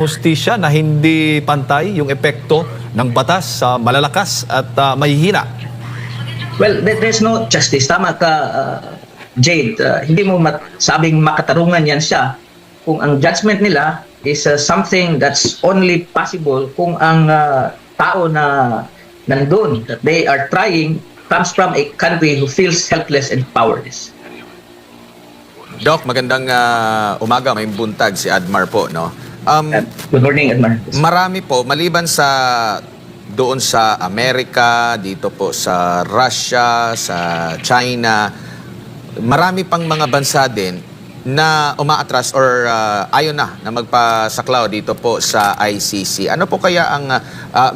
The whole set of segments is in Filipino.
hustisya na hindi pantay yung epekto ng batas sa malalakas at mahihina? Well, there's no justice. Tama ka, Jade. Hindi mo sabing makatarungan yan siya kung ang judgment nila is something that's only possible kung ang tao na nandun, that they are trying, comes from a country who feels helpless and powerless. Doc, magandang umaga. May buntag si Admar po, no? Good morning, Admar. Marami po, maliban sa doon sa Amerika, dito po sa Russia, sa China, marami pang mga bansa din na umaatras or ayaw na magpasaklaw dito po sa ICC. Ano po kaya ang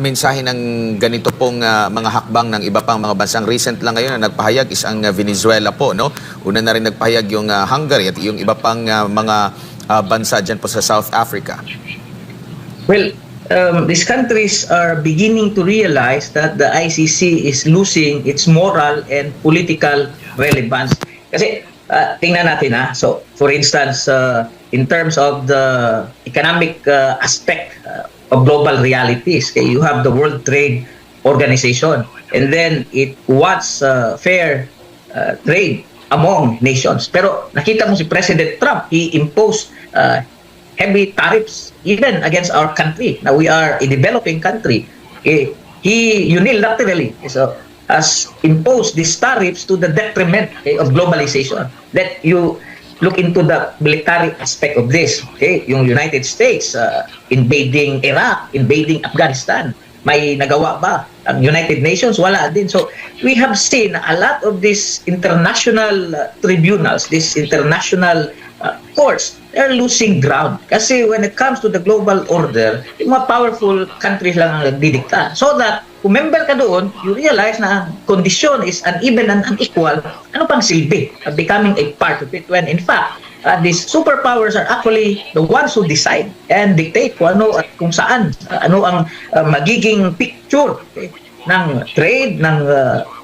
mensahe ng ganito pong mga hakbang ng iba pang mga bansang? Recent lang ngayon na nagpahayag is ang Venezuela po, no? Una na rin nagpahayag yung Hungary at yung iba pang mga bansa dyan po sa South Africa. Well, these countries are beginning to realize that the ICC is losing its moral and political relevance. Kasi tingnan natin so for instance, in terms of the economic aspect of global realities, okay, you have the World Trade Organization, and then it wants fair trade among nations. Pero nakita mo si President Trump, he imposed heavy tariffs even against our country. Now we are a developing country. He unilaterally has imposed these tariffs to the detriment of globalization. That you look into the military aspect of this. Okay, yung United States invading Iraq, invading Afghanistan. May nagawa ba ang United Nations? Wala din. So we have seen a lot of these international tribunals, these international courts, they're losing ground. Kasi when it comes to the global order, yung mga powerful countries lang ang nagdidikta. So that kung member ka doon, you realize na ang condition is uneven and unequal. Ano pang silbi of becoming a part of it when in fact, these superpowers are actually the ones who decide and dictate kung ano at kung saan, ano ang magiging picture ng trade, ng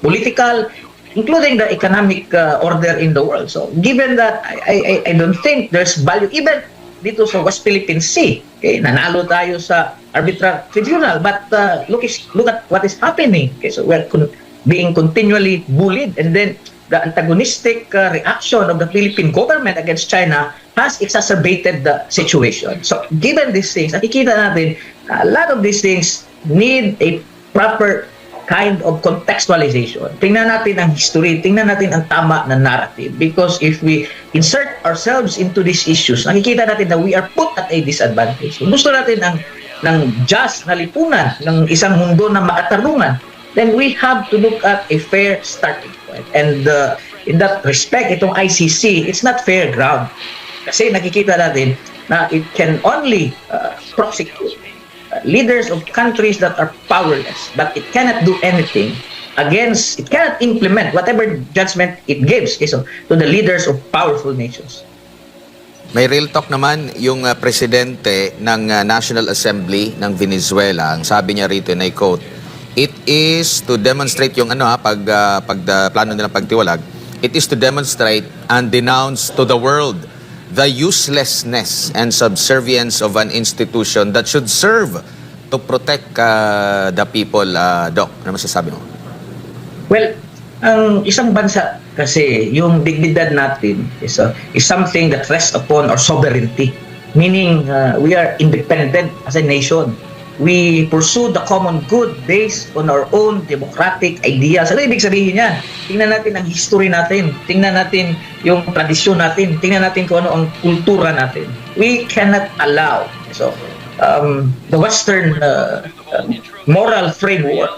political, including the economic order in the world. So given that, I don't think there's value even dito sa West Philippine Sea. Okay, nanalo tayo sa arbitral tribunal, but look at what is happening. Okay, so we're being continually bullied, and then the antagonistic reaction of the Philippine government against China has exacerbated the situation. So given these things, nakikita natin a lot of these things need a proper kind of contextualization. Tingnan natin ang history, tingnan natin ang tama na narrative, because if we insert ourselves into these issues, nakikita natin na we are put at a disadvantage. Kung gusto natin ng just na lipunan ng isang mundo na makatarungan, then we have to look at a fair starting point. And in that respect, itong ICC, it's not fair ground. Kasi nakikita natin na it can only prosecute leaders of countries that are powerless, but it cannot do anything against, it cannot implement whatever judgment it gives to the leaders of powerful nations. May real talk naman yung presidente ng National Assembly ng Venezuela. Ang sabi niya rito, and I quote, "It is to demonstrate yung plano nilang pagtiwalag, it is to demonstrate and denounce to the world the uselessness and subservience of an institution that should serve to protect the people." Doc, ano masasabi mo? Well, ang isang bansa kasi, yung dignidad natin is something that rests upon our sovereignty. Meaning, we are independent as a nation. We pursue the common good based on our own democratic ideas. Ano ibig sabihin yan? Tingnan natin ang history natin. Tingnan natin yung tradisyon natin. Tingnan natin kung ano ang kultura natin. We cannot allow the Western moral framework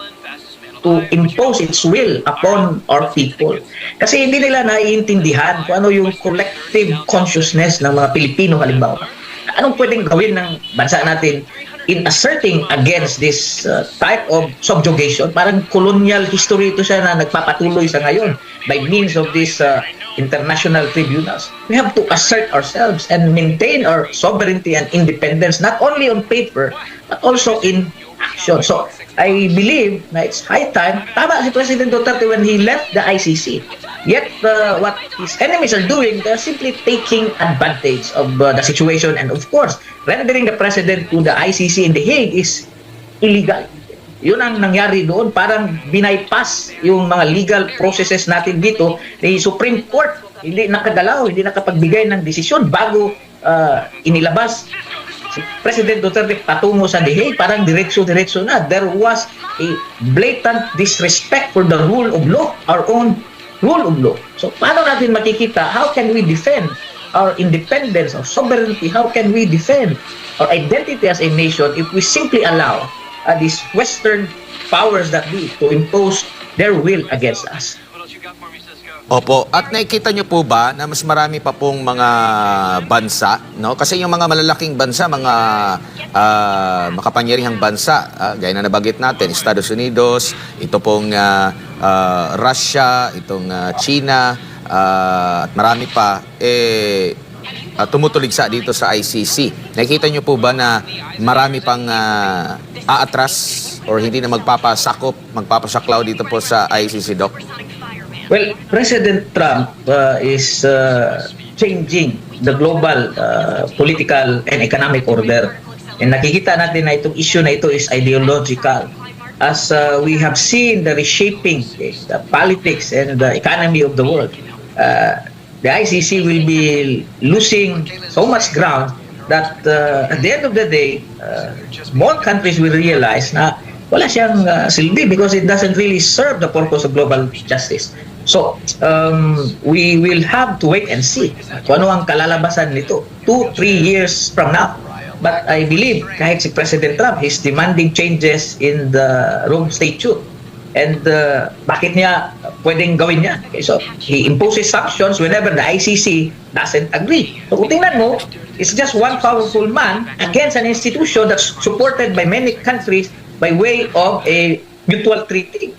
to impose its will upon our people. Kasi hindi nila naiintindihan kung ano yung collective consciousness ng mga Pilipino halimbawa. Anong pwedeng gawin ng bansa natin in asserting against this type of subjugation? Parang colonial history ito siya na nagpapatuloy sa ngayon by means of these international tribunals. We have to assert ourselves and maintain our sovereignty and independence, not only on paper, but also in action. So, I believe na it's high time. Tama si President Duterte when he left the ICC. Yet, what his enemies are doing, they're simply taking advantage of the situation and, of course, rendering the president to the ICC in The Hague is illegal. Yun ang nangyari doon, parang binaypass yung mga legal processes natin dito. The Supreme Court hindi nakagalaw, hindi nakapagbigay ng desisyon bago inilabas si President Duterte patungo sa The Hague, parang diretso-diretso na. There was a blatant disrespect for the rule of law, our own rule of law. So paano natin makikita, how can we defend our independence, our sovereignty, how can we defend our identity as a nation if we simply allow these Western powers that be to impose their will against us? Opo. At nakikita nyo po ba na mas marami pa pong mga bansa, no? Kasi yung mga malalaking bansa, mga makapangyarihang bansa, gaya na nabanggit natin, Estados Unidos, ito pong Russia, itong China, at marami pa, tumutuligsa dito sa ICC. Nakikita nyo po ba na marami pang aatras or hindi na magpapasaklaw dito po sa ICC, Doc? Well, President Trump is changing the global political and economic order. And nakikita natin na itong issue na ito is ideological. As we have seen the reshaping the politics and the economy of the world, the ICC will be losing so much ground that at the end of the day, more countries will realize na wala siyang silbi because it doesn't really serve the purpose of global justice. So, we will have to wait and see kung ano ang kalalabasan nito 2-3 years from now. But I believe kahit si President Trump, he's demanding changes in the Rome Statute. And bakit niya pwedeng gawin niya? Okay, so, he imposes sanctions whenever the ICC doesn't agree. So, kung tingnan mo, it's just one powerful man against an institution that's supported by many countries by way of a mutual treaty.